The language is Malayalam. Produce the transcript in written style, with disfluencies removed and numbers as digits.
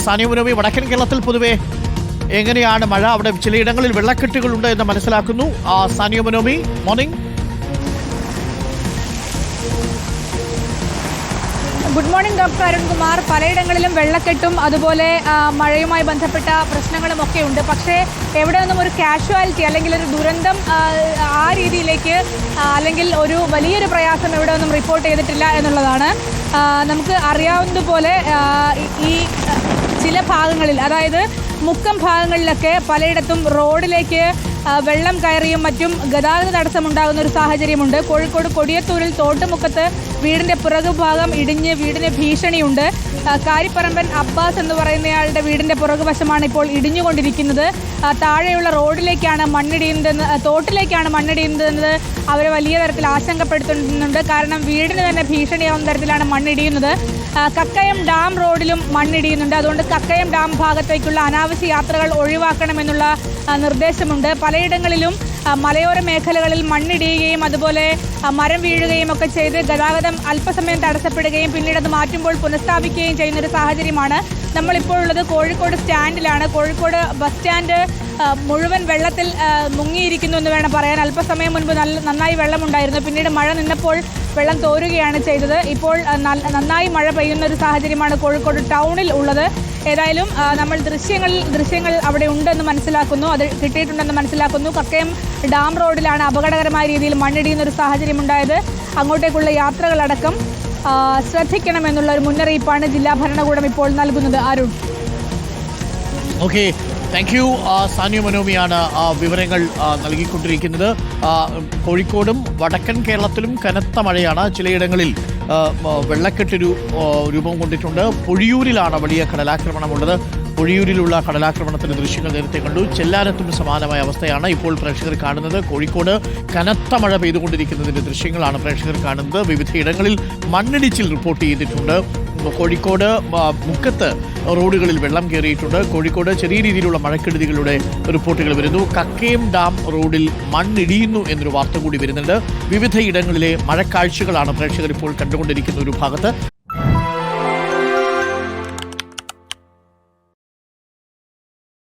സാനിയമുനോമി, വടക്കൻ കേരളത്തിൽ പൊതുവെ എങ്ങനെയാണ് മഴ? അവിടെ ചിലയിടങ്ങളിൽ വെള്ളക്കെട്ടുകളുണ്ട് എന്ന് മനസ്സിലാക്കുന്നു. സാനിയമുനോമി, morning. Good morning doctor Arunkumar. പലയിടങ്ങളിലും വെള്ളക്കെട്ടും അതുപോലെ മഴയുമായി ബന്ധപ്പെട്ട പ്രശ്നങ്ങളും ഒക്കെ ഉണ്ട്. പക്ഷേ എവിടെ നിന്നും ഒരു കാഷ്വാലിറ്റി അല്ലെങ്കിൽ ഒരു ദുരന്തം ആ രീതിയിലേക്ക് അല്ലെങ്കിൽ ഒരു വലിയൊരു പ്രയാസം എവിടെ നിന്നും റിപ്പോർട്ട് ചെയ്തിട്ടില്ല എന്നുള്ളതാണ്. നമുക്ക് അറിയാവുന്നതുപോലെ ഈ ചില ഭാഗങ്ങളിൽ, അതായത് മുക്കം ഭാഗങ്ങളിലൊക്കെ പലയിടത്തും റോഡിലേക്ക് വെള്ളം കയറിയും മറ്റും ഗതാഗത തടസ്സമുണ്ടാകുന്ന ഒരു സാഹചര്യമുണ്ട്. കോഴിക്കോട് കൊടിയത്തൂരിൽ തോട്ടുമുക്കത്ത് വീടിൻ്റെ പുറകുഭാഗം ഇടിഞ്ഞ് വീടിന് ഭീഷണിയുണ്ട്. കാരിപ്പറമ്പൻ അബ്ബാസ് എന്ന് പറയുന്നയാളുടെ വീടിൻ്റെ പുറകുവശമാണ് ഇപ്പോൾ ഇടിഞ്ഞുകൊണ്ടിരിക്കുന്നത്. താഴെയുള്ള റോഡിലേക്കാണ് മണ്ണിടിയുന്നതെന്ന്, തോട്ടിലേക്കാണ് മണ്ണിടിയുന്നതെന്നത് അവരെ വലിയ തരത്തിൽ ആശങ്കപ്പെടുത്തുന്നുണ്ട്. കാരണം വീടിന് തന്നെ ഭീഷണിയാവുന്ന തരത്തിലാണ് മണ്ണിടിയുന്നത്. കക്കയം ഡാം റോഡിലും മണ്ണിടിയുന്നുണ്ട്. അതുകൊണ്ട് കക്കയം ഡാം ഭാഗത്തേക്കുള്ള അനാവശ്യ യാത്രകൾ ഒഴിവാക്കണമെന്നുള്ള നിർദ്ദേശമുണ്ട്. പലയിടങ്ങളിലും മലയോര മേഖലകളിൽ മണ്ണിടിയുകയും അതുപോലെ മരം വീഴുകയും ഒക്കെ ചെയ്ത് ഗതാഗതം അല്പസമയം തടസ്സപ്പെടുകയും പിന്നീട് അത് മാറ്റുമ്പോൾ പുനഃസ്ഥാപിക്കുകയും ചെയ്യുന്നൊരു സാഹചര്യമാണ്. നമ്മളിപ്പോൾ ഉള്ളത് കോഴിക്കോട് സ്റ്റാൻഡിലാണ്. കോഴിക്കോട് ബസ് സ്റ്റാൻഡ് മുഴുവൻ വെള്ളത്തിൽ മുങ്ങിയിരിക്കുന്നു എന്ന് വേണം പറയാൻ. അല്പസമയം മുൻപ് നന്നായി വെള്ളമുണ്ടായിരുന്നു. പിന്നീട് മഴ നിന്നപ്പോൾ വെള്ളം തോരുകയാണ് ചെയ്തത്. ഇപ്പോൾ നന്നായി മഴ പെയ്യുന്ന ഒരു സാഹചര്യമാണ് കോഴിക്കോട് ടൗണിൽ ഉള്ളത്. ഏതായാലും നമ്മൾ ദൃശ്യങ്ങൾ അവിടെ ഉണ്ടെന്ന് മനസ്സിലാക്കുന്നു, അത് കിട്ടിയിട്ടുണ്ടെന്ന് മനസ്സിലാക്കുന്നു. കക്കയം ഡാം റോഡിലാണ് അപകടകരമായ രീതിയിൽ മണ്ണിടിയുന്ന ഒരു സാഹചര്യം ഉണ്ടായത്. അങ്ങോട്ടേക്കുള്ള യാത്രകളടക്കം ശ്രദ്ധിക്കണമെന്നുള്ള ഒരു മുന്നറിയിപ്പാണ് ജില്ലാ ഭരണകൂടം ഇപ്പോൾ നൽകുന്നത്. അരുൺ. Okay, thank you. സാനിയമുനോമിയാണ് വിവരങ്ങൾ നൽകിക്കൊണ്ടിരിക്കുന്നത്. കോഴിക്കോടും വടക്കൻ കേരളത്തിലും കനത്ത മഴയാണ്. ചിലയിടങ്ങളിൽ വെള്ളക്കെട്ട് രൂപം കൊണ്ടിട്ടുണ്ട്. പൊഴിയൂരിലാണ് വലിയ കടലാക്രമണമുള്ളത്. പൊഴിയൂരിലുള്ള കടലാക്രമണത്തിന്റെ ദൃശ്യങ്ങൾ നേരത്തെ കണ്ടു. ചെല്ലാനത്തും സമാനമായ അവസ്ഥയാണ് ഇപ്പോൾ പ്രേക്ഷകർ കാണുന്നത്. കോഴിക്കോട് കനത്ത മഴ പെയ്തുകൊണ്ടിരിക്കുന്നതിന്റെ ദൃശ്യങ്ങളാണ് പ്രേക്ഷകർ കാണുന്നത്. വിവിധയിടങ്ങളിൽ മണ്ണിടിച്ചിൽ റിപ്പോർട്ട് ചെയ്തിട്ടുണ്ട്. കോഴിക്കോട് മുക്കത്ത് റോഡുകളിൽ വെള്ളം കയറിയിട്ടുണ്ട്. കോഴിക്കോട് ചെറിയ രീതിയിലുള്ള മഴക്കെടുതികളുടെ റിപ്പോർട്ടുകൾ വരുന്നു. കക്കയം ഡാം റോഡിൽ മണ്ണിടിയുന്നു എന്നൊരു വാർത്ത കൂടി വരുന്നുണ്ട്. വിവിധയിടങ്ങളിലെ മഴക്കാഴ്ചകളാണ് പ്രേക്ഷകർ ഇപ്പോൾ കണ്ടുകൊണ്ടിരിക്കുന്ന ഒരു ഭാഗത്ത്.